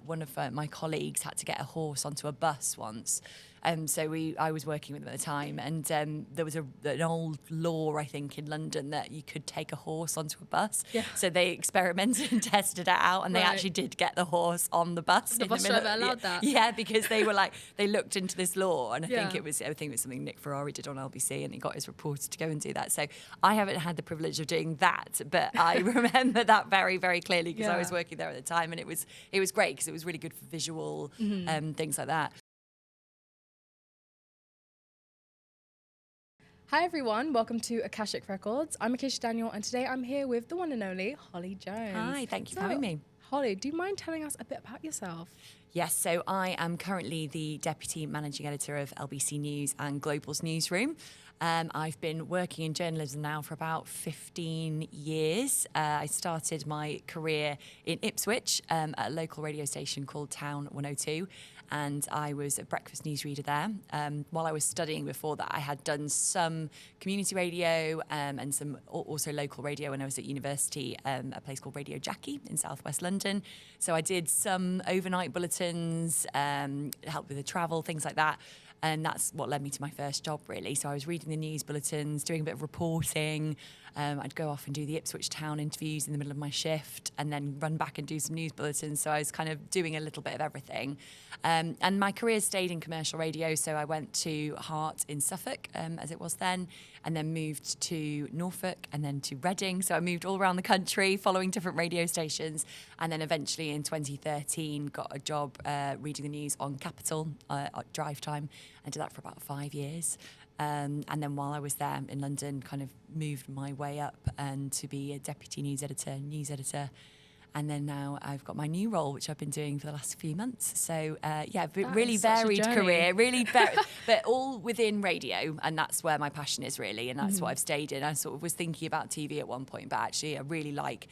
one of my colleagues had to get a horse onto a bus once. So I was working with them at the time, and there was an old law, I think, in London that you could take a horse onto a bus. Yeah. So they experimented and tested it out, and they actually did get the horse on the bus. The bus driver allowed that? Yeah, because they were like, they looked into this law, and I think it was something Nick Ferrari did on LBC, and he got his reporter to go and do that. So I haven't had the privilege of doing that, but I remember that very, very clearly because I was working there at the time, and it was great because it was really good for visual things like that. Hi everyone, welcome to Akashic Records. I'm Acacia Daniel, and today I'm here with the one and only Holly Jones. Hi, thank you for having me. Holly, do you mind telling us a bit about yourself? Yes, so I am currently the Deputy Managing Editor of LBC News and Global's newsroom. I've been working in journalism now for about 15 years. I started my career in Ipswich at a local radio station called Town 102, and I was a breakfast newsreader there. While I was studying before that, I had done some community radio and some also local radio when I was at university, a place called Radio Jackie in southwest London. So I did some overnight bulletins, helped with the travel, things like that. And that's what led me to my first job, really. So I was reading the news bulletins, doing a bit of reporting. I'd go off and do the Ipswich Town interviews in the middle of my shift and then run back and do some news bulletins. So I was kind of doing a little bit of everything. And my career stayed in commercial radio. So I went to Hart in Suffolk, as it was then, and then moved to Norfolk and then to Reading. So I moved all around the country following different radio stations. And then eventually in 2013 got a job reading the news on Capital at drive time. I did that for about 5 years. And then while I was there in London, kind of moved my way up and to be a deputy news editor. And then now I've got my new role, which I've been doing for the last few months. So, really varied career, really varied, but all within radio. And that's where my passion is, really. And that's what I've stayed in. I sort of was thinking about TV at one point, but actually I really like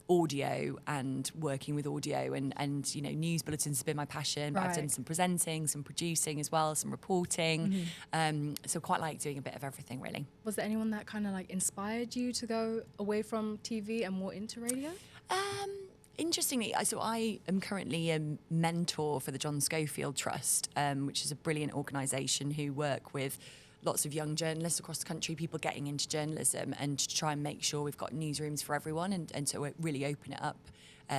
audio and working with audio and you know, news bulletins have been my passion, but I've done some presenting, some producing as well, some reporting, so quite like doing a bit of everything, really. Was there anyone that kind of like inspired you to go away from TV and more into radio? Interestingly, so I am currently a mentor for the John Schofield Trust, which is a brilliant organisation who work with lots of young journalists across the country, people getting into journalism, and to try and make sure we've got newsrooms for everyone and to really open it up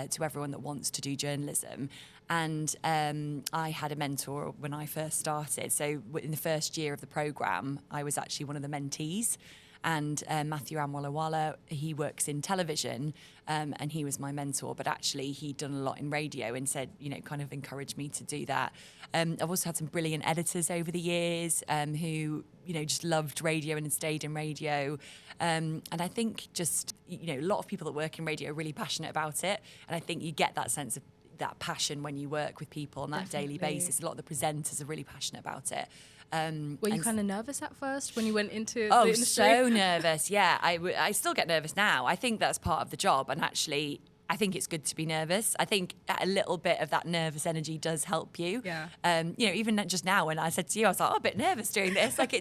to everyone that wants to do journalism. And I had a mentor when I first started. So in the first year of the programme, I was actually one of the mentees. And Matthew Amwalawala, he works in television, and he was my mentor. But actually, he'd done a lot in radio and said, you know, kind of encouraged me to do that. I've also had some brilliant editors over the years who, you know, just loved radio and stayed in radio. And I think just, you know, a lot of people that work in radio are really passionate about it. And I think you get that sense of that passion when you work with people on that daily basis. A lot of the presenters are really passionate about it. Were you kind of nervous at first when you went into the industry? So nervous, yeah. I still get nervous now. I think that's part of the job, and actually I think it's good to be nervous. I think a little bit of that nervous energy does help you. Yeah. You know, even just now when I said to you, I was like, a bit nervous doing this. Like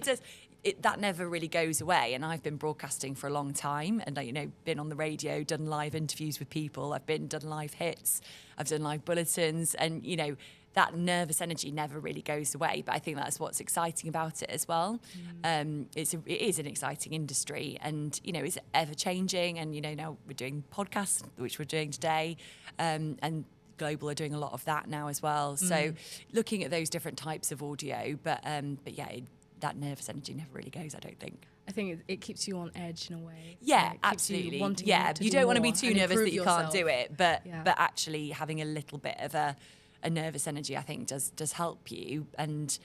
that never really goes away. And I've been broadcasting for a long time and, you know, been on the radio, done live interviews with people. I've done live hits. I've done live bulletins. And, you know, that nervous energy never really goes away. But I think that's what's exciting about it as well. It is an exciting industry and, you know, it's ever changing. And, you know, now we're doing podcasts, which we're doing today. And Global are doing a lot of that now as well. So looking at those different types of audio. But yeah, that nervous energy never really goes, I don't think. I think it keeps you on edge in a way. Yeah, like, absolutely. You don't want to be too nervous that you yourself. can't do it. But actually having a little bit of a nervous energy, I think, does help you. And,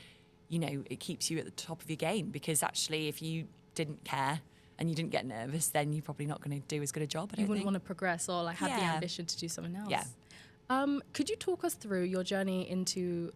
you know, it keeps you at the top of your game, because actually if you didn't care and you didn't get nervous, then you're probably not going to do as good a job, You wouldn't want to progress or like have the ambition to do something else. Yeah. Could you talk us through your journey into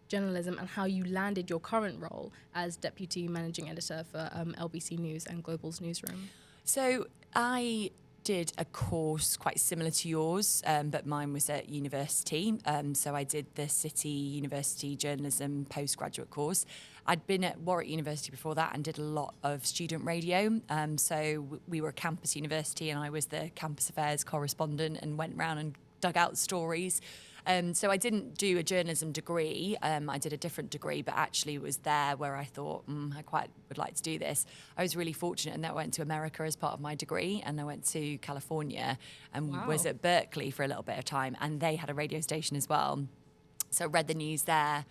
journalism and how you landed your current role as Deputy Managing Editor for LBC News and Global's newsroom? So I did a course quite similar to yours, but mine was at university. So I did the City University Journalism postgraduate course. I'd been at Warwick University before that and did a lot of student radio. So we were a campus university and I was the campus affairs correspondent and went around and dug out stories. So I didn't do a journalism degree. I did a different degree, but actually it was there where I thought, I quite would like to do this. I was really fortunate in that I went to America as part of my degree, and I went to California and was at Berkeley for a little bit of time, and they had a radio station as well. So I read the news there.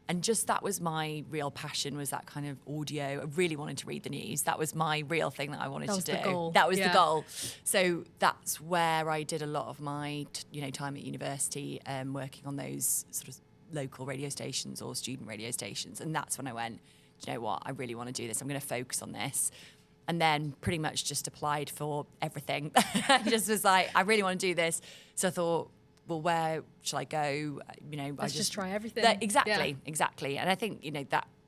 And just that was my real passion, was that kind of audio. I really wanted to read the news. That was my real thing that I wanted to do. That was the goal. That was the goal. So that's where I did a lot of my time at university, working on those sort of local radio stations or student radio stations. And that's when I went, do you know what, I really want to do this. I'm going to focus on this. And then pretty much just applied for everything. Just was like, I really want to do this. So I thought, well, where shall I go? Let's just try everything. Exactly. And I think,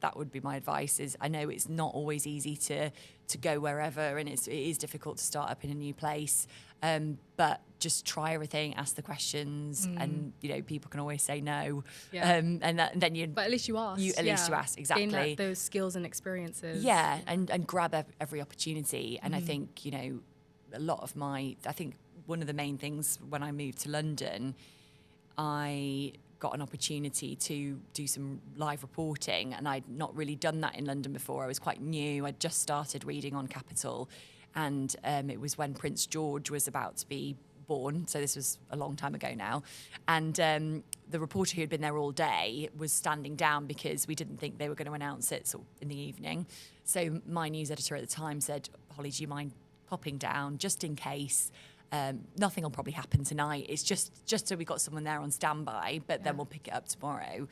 that would be my advice. Is I know it's not always easy to go wherever, and it is difficult to start up in a new place. But just try everything, ask the questions, and people can always say no. Yeah. Then you. But at least you ask. At least you ask, exactly. Gain those skills and experiences. Yeah, and grab every opportunity. And I think a lot of one of the main things when I moved to London, I got an opportunity to do some live reporting, and I'd not really done that in London before. I was quite new. I'd just started reading on Capital, and it was when Prince George was about to be born, so this was a long time ago now. And the reporter who had been there all day was standing down because we didn't think they were going to announce it in the evening. So my news editor at the time said, Holly, do you mind popping down just in case? Nothing will probably happen tonight. It's just so we got someone there on standby, but then we'll pick it up tomorrow.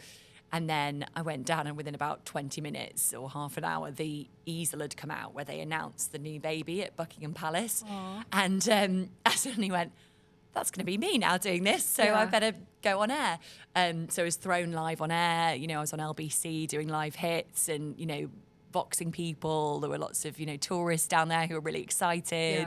And then I went down, and within about 20 minutes or half an hour, the easel had come out where they announced the new baby at Buckingham Palace. Aww. And I suddenly went, that's going to be me now doing this, so I better go on air. So I was thrown live on air. I was on LBC doing live hits and, boxing people. There were lots of, tourists down there who were really excited,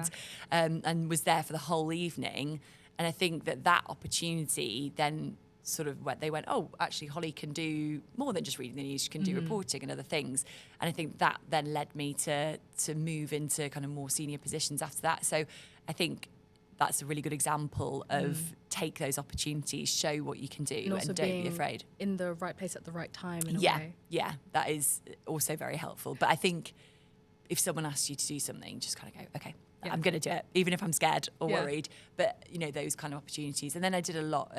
and was there for the whole evening. And I think that opportunity then sort of they went, oh, actually, Holly can do more than just reading the news. She can do reporting and other things. And I think that then led me to move into kind of more senior positions after that. So I think that's a really good example of take those opportunities, show what you can do, and don't be afraid. In the right place at the right time, in a way. Yeah, that is also very helpful. But I think if someone asks you to do something, just kind of go, okay, I'm going to do it, even if I'm scared or worried. But, those kind of opportunities. And then I did a lot,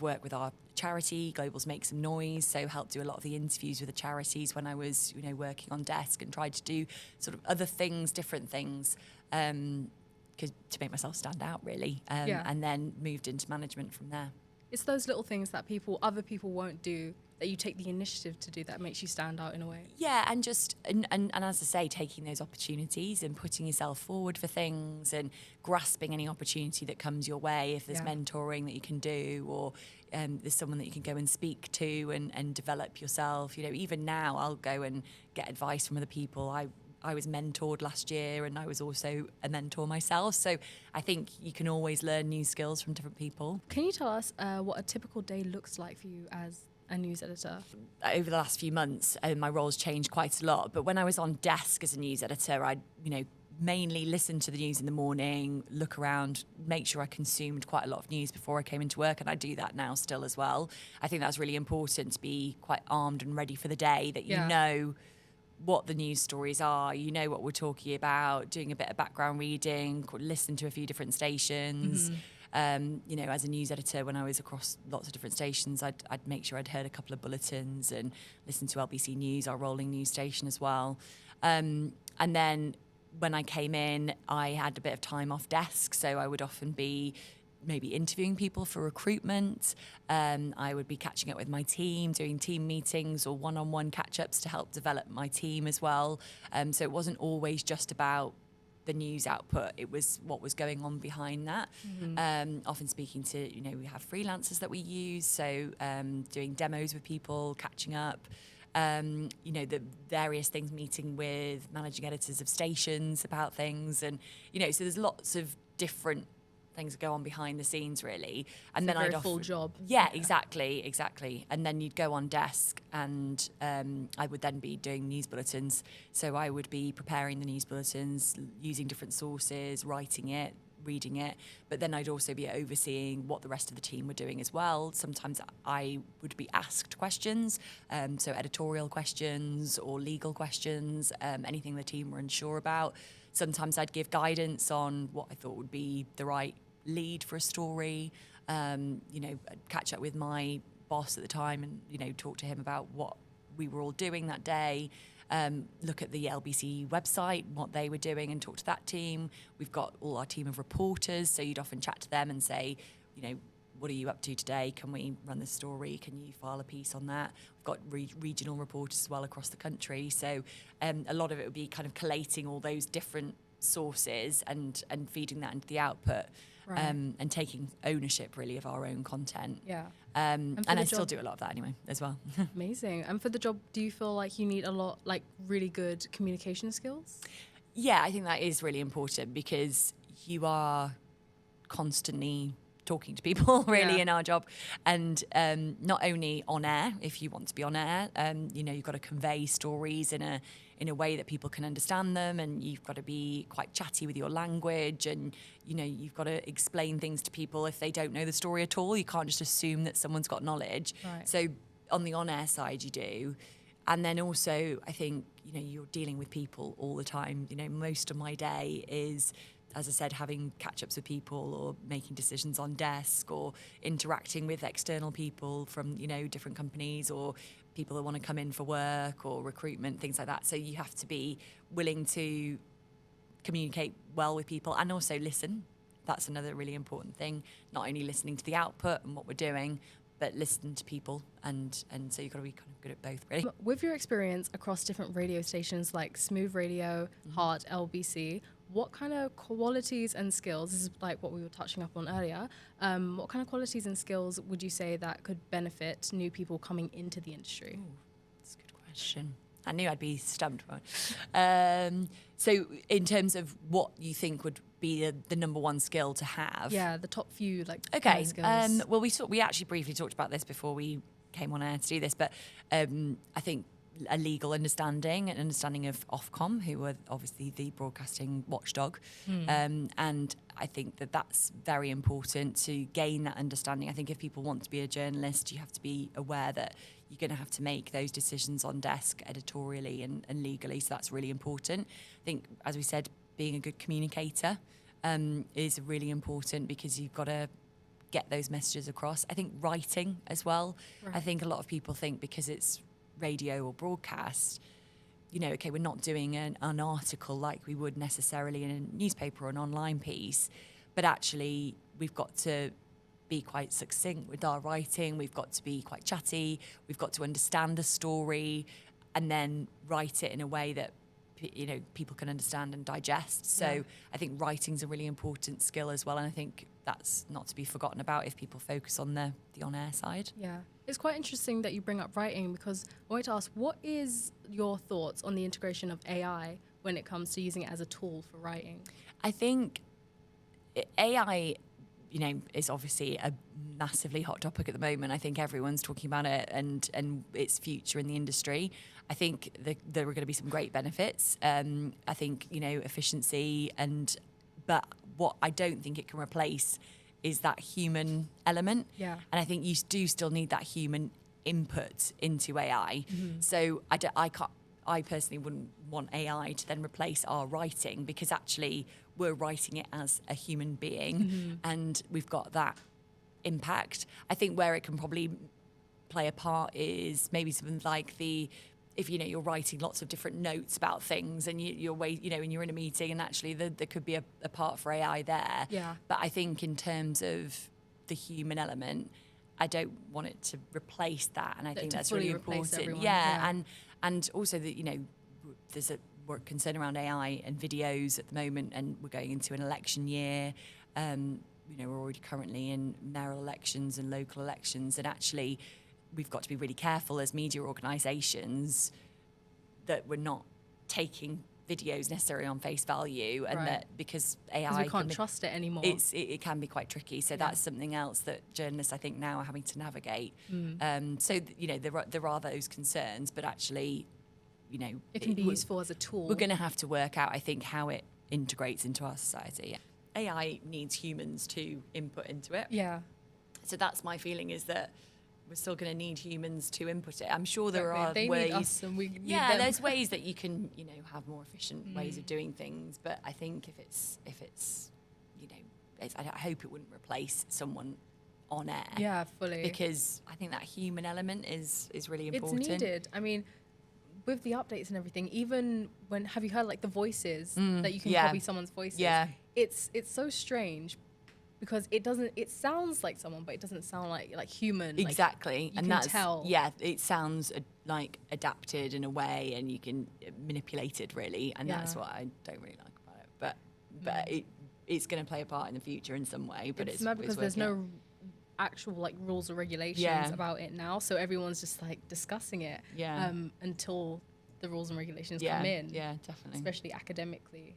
work with our charity, Globals Make Some Noise, so helped do a lot of the interviews with the charities when I was, working on desk, and tried to do sort of other things, different things, to make myself stand out, really, and then moved into management from there. It's those little things that other people won't do, that you take the initiative to do, that makes you stand out in a way. Yeah, and just and as I say, taking those opportunities and putting yourself forward for things, and grasping any opportunity that comes your way. If there's mentoring that you can do, or there's someone that you can go and speak to and develop yourself. Even now, I'll go and get advice from other people. I was mentored last year, and I was also a mentor myself. So I think you can always learn new skills from different people. Can you tell us what a typical day looks like for you as a news editor? Over the last few months, my role's changed quite a lot. But when I was on desk as a news editor, I'd, mainly listen to the news in the morning, look around, make sure I consumed quite a lot of news before I came into work. And I do that now still as well. I think that's really important, to be quite armed and ready for the day, that you know what the news stories are, what we're talking about, doing a bit of background reading, listen to a few different stations. As a news editor, when I was across lots of different stations, I'd make sure I'd heard a couple of bulletins and listen to LBC News, our rolling news station as well. And then when I came in, I had a bit of time off desk, so I would often be maybe interviewing people for recruitment. I would be catching up with my team, doing team meetings or one-on-one catch-ups to help develop my team as well. So it wasn't always just about the news output, it was what was going on behind that. Often speaking to, we have freelancers that we use, so doing demos with people, catching up. The various things, meeting with managing editors of stations about things, and so there's lots of different things that go on behind the scenes, really. And it's then I'd full job. Yeah, exactly. And then you'd go on desk, and I would then be doing news bulletins. So I would be preparing the news bulletins, using different sources, writing it, reading it, but then I'd also be overseeing what the rest of the team were doing as well. Sometimes I would be asked questions, so editorial questions or legal questions, anything the team were unsure about. Sometimes I'd give guidance on what I thought would be the right lead for a story. I'd catch up with my boss at the time and, talk to him about what we were all doing that day. Look at the LBC website, what they were doing, and talk to that team. We've got all our team of reporters, so you'd often chat to them and say, what are you up to today? Can we run this story? Can you file a piece on that? We've got regional reporters as well across the country. So a lot of it would be kind of collating all those different sources and feeding that into the output. Right. And taking ownership really of our own content. Yeah. And I still do a lot of that anyway as well. Amazing. And for the job, do you feel like you need a lot, like really good communication skills? Yeah, I think that is really important because you are constantly talking to people really in our job, and not only on air, if you want to be on air, you've got to convey stories in a way that people can understand them, and you've got to be quite chatty with your language, and you've got to explain things to people if they don't know the story at all. You can't just assume that someone's got knowledge. Right. So on the on-air side you do. And then also I think you're dealing with people all the time. Most of my day is, as I said, having catch-ups with people or making decisions on desk or interacting with external people from, different companies or people that want to come in for work or recruitment, things like that. So you have to be willing to communicate well with people and also listen. That's another really important thing. Not only listening to the output and what we're doing, but listen to people. And so you've got to be kind of good at both, really. With your experience across different radio stations like Smooth Radio, Heart, LBC, what kind of qualities and skills, this is like what we were touching up on earlier, what kind of qualities and skills would you say that could benefit new people coming into the industry? Ooh, that's a good question. I knew I'd be stumped by it. So in terms of what you think would be the number one skill to have? Yeah, the top few okay. skills. Well, we actually briefly talked about this before we came on air to do this, but I think a legal understanding, an understanding of Ofcom, who are obviously the broadcasting watchdog. And I think that's very important to gain that understanding. I think if people want to be a journalist, you have to be aware that you're going to have to make those decisions on desk editorially and legally. So that's really important. I think, as we said, being a good communicator is really important because you've got to get those messages across. I think writing as well. Right. I think a lot of people think because it's radio or broadcast, we're not doing an article like we would necessarily in a newspaper or an online piece, but actually we've got to be quite succinct with our writing. We've got to be quite chatty. We've got to understand the story and then write it in a way that people can understand and digest. So I think writing's a really important skill as well, and I think that's not to be forgotten about if people focus on the on-air side. Yeah. It's quite interesting that you bring up writing because I wanted to ask, what is your thoughts on the integration of AI when it comes to using it as a tool for writing? I think AI, is obviously a massively hot topic at the moment. I think everyone's talking about it and its future in the industry. I think there are going to be some great benefits. I think, efficiency but what I don't think it can replace is that human element. Yeah. And I think you do still need that human input into AI. Mm-hmm. So I personally wouldn't want AI to then replace our writing because actually we're writing it as a human being and we've got that impact. I think where it can probably play a part is maybe something like if you're writing lots of different notes about things and and you're in a meeting and actually there could be a part for AI there. Yeah. But I think in terms of the human element, I don't want it to replace that, and I think that's really important. Everyone. Yeah, and also that there's a concern around AI and videos at the moment, and we're going into an election year. We're already currently in mayoral elections and local elections, and actually we've got to be really careful as media organisations that we're not taking videos necessarily on face value, and that because AI we can't trust it anymore. It can be quite tricky. So that's something else that journalists I think now are having to navigate. So there are those concerns, but actually, it can be useful as a tool. We're going to have to work out, I think, how it integrates into our society. AI needs humans to input into it. Yeah. So that's my feeling, is that we're still going to need humans to input it. I'm sure there are They ways. need us and we need Yeah, them. there's ways that you can, have more efficient ways of doing things. But I think if it's, I hope it wouldn't replace someone on air. Yeah, fully. Because I think that human element is really important. It's needed. I mean, with the updates and everything, even when, have you heard like the voices that you can copy someone's voices? Yeah. It's so strange because it sounds like someone, but it doesn't sound like human. Exactly. Like, you can tell. Yeah, it sounds like adapted in a way, and you can manipulate it really. And that's what I don't really like about it. But it's going to play a part in the future in some way. But it's mad because there's no actual like rules or regulations about it now, so everyone's just like discussing it until the rules and regulations come in. Yeah, definitely. Especially academically,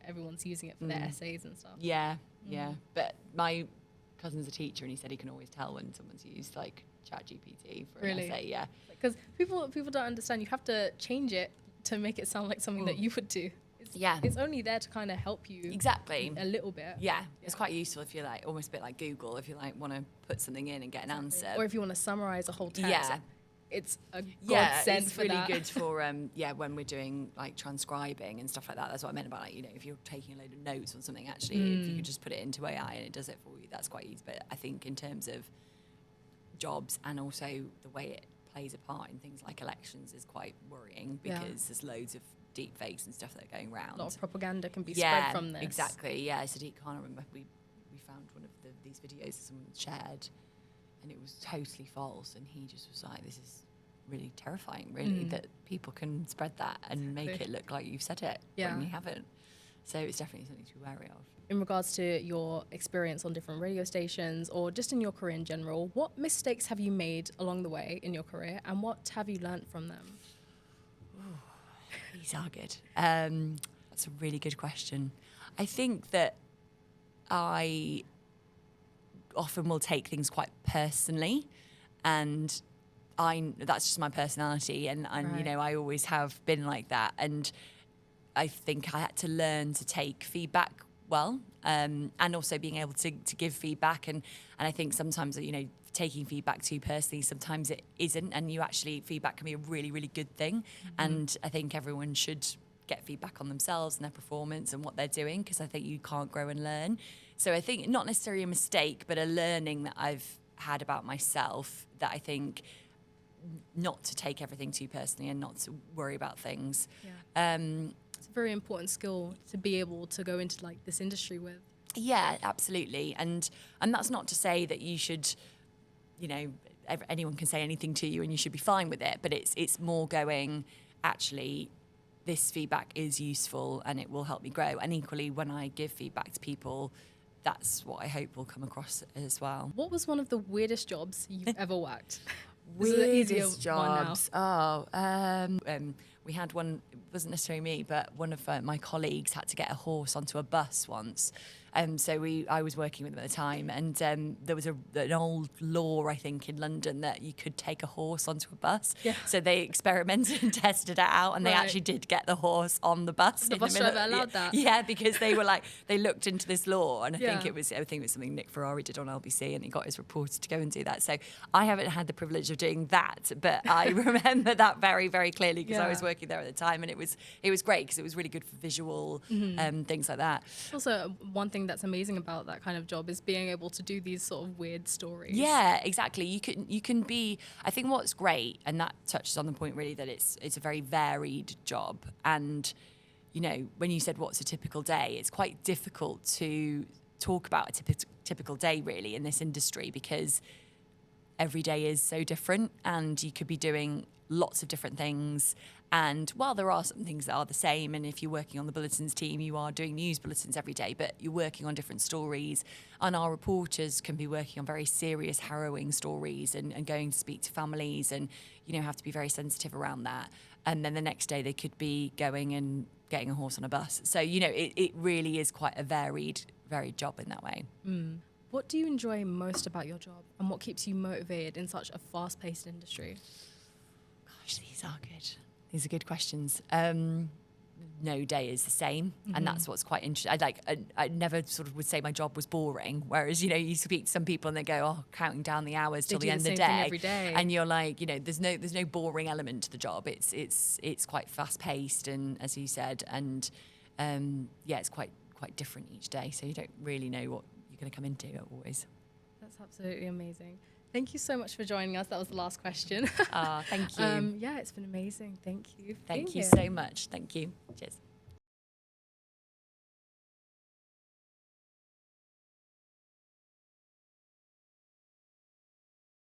everyone's using it for their essays and stuff. Yeah. But my cousin's a teacher, and he said he can always tell when someone's used like ChatGPT for an essay. Yeah, because people don't understand. You have to change it to make it sound like something that you would do. It's only there to kind of help you a little bit. Yeah, it's quite useful if you're like almost a bit like Google, if you like want to put something in and get an answer, or if you want to summarize a whole text. Yeah, it's a godsend it's for really that. good for when we're doing like transcribing and stuff like that. That's what I meant about, like, if you're taking a load of notes on something, actually if you could just put it into AI and it does it for you, that's quite easy. But I think in terms of jobs and also the way it plays a part in things like elections is quite worrying, because there's loads of deep fakes and stuff that are going around. A lot of propaganda can be spread from this. Exactly. Yeah, Sadiq Khan, I remember we found one of these videos that someone shared, and it was totally false, and he just was like, this is really terrifying, really, that people can spread that and make it look like you've said it when you haven't. So it's definitely something to be wary of. In regards to your experience on different radio stations or just in your career in general, what mistakes have you made along the way in your career, and what have you learned from them? These are good. That's a really good question. I think that I often will take things quite personally, and that's just my personality, and I always have been like that. And I think I had to learn to take feedback well, and also being able to give feedback. And I think sometimes, taking feedback too personally, sometimes it isn't, and feedback can be a really, really good thing. And I think everyone should get feedback on themselves and their performance and what they're doing, because I think you can't grow and learn. So I think not necessarily a mistake, but a learning that I've had about myself, that I think not to take everything too personally and not to worry about things. It's a very important skill to be able to go into like this industry with. Yeah, absolutely. And that's not to say that you should, anyone can say anything to you and you should be fine with it, but it's more going, actually, this feedback is useful and it will help me grow. And equally, when I give feedback to people, that's what I hope will come across as well. What was one of the weirdest jobs you've ever worked? Weirdest jobs? We had one, it wasn't necessarily me, but one of my colleagues had to get a horse onto a bus once. So I was working with them at the time, and there was an old law, I think, in London that you could take a horse onto a bus. Yeah. So they experimented and tested it out, and they actually did get the horse on the bus. The bus driver allowed that? Yeah, because they were like, they looked into this law, and I think it was something Nick Ferrari did on LBC, and he got his reporter to go and do that. So I haven't had the privilege of doing that, but I remember that very, very clearly, because I was working there at the time, and it was great because it was really good for visual things like that. Also, one thing that's amazing about that kind of job is being able to do these sort of weird stories. Yeah, exactly. You can be, I think what's great, and that touches on the point really, that it's a very varied job. And when you said what's a typical day, it's quite difficult to talk about a typical day really in this industry, because every day is so different, and you could be doing lots of different things. And while there are some things that are the same, and if you're working on the bulletins team, you are doing news bulletins every day, but you're working on different stories. And our reporters can be working on very serious, harrowing stories, and going to speak to families, and have to be very sensitive around that. And then the next day they could be going and getting a horse on a bus. So it really is quite a varied job in that way. What do you enjoy most about your job, and what keeps you motivated in such a fast-paced industry? Gosh, these are good. These are good questions. no day is the same, and that's what's quite interesting. I never sort of would say my job was boring, whereas you speak to some people and they go, oh, counting down the hours till the end of the day, every day, and you're like, there's no boring element to the job. It's quite fast paced, and as you said, and it's quite different each day, so you don't really know what you're going to come into always. That's absolutely amazing. Thank you so much for joining us. That was the last question. Thank you. Yeah, it's been amazing. Thank you. Thank you so much. Thank you. Cheers.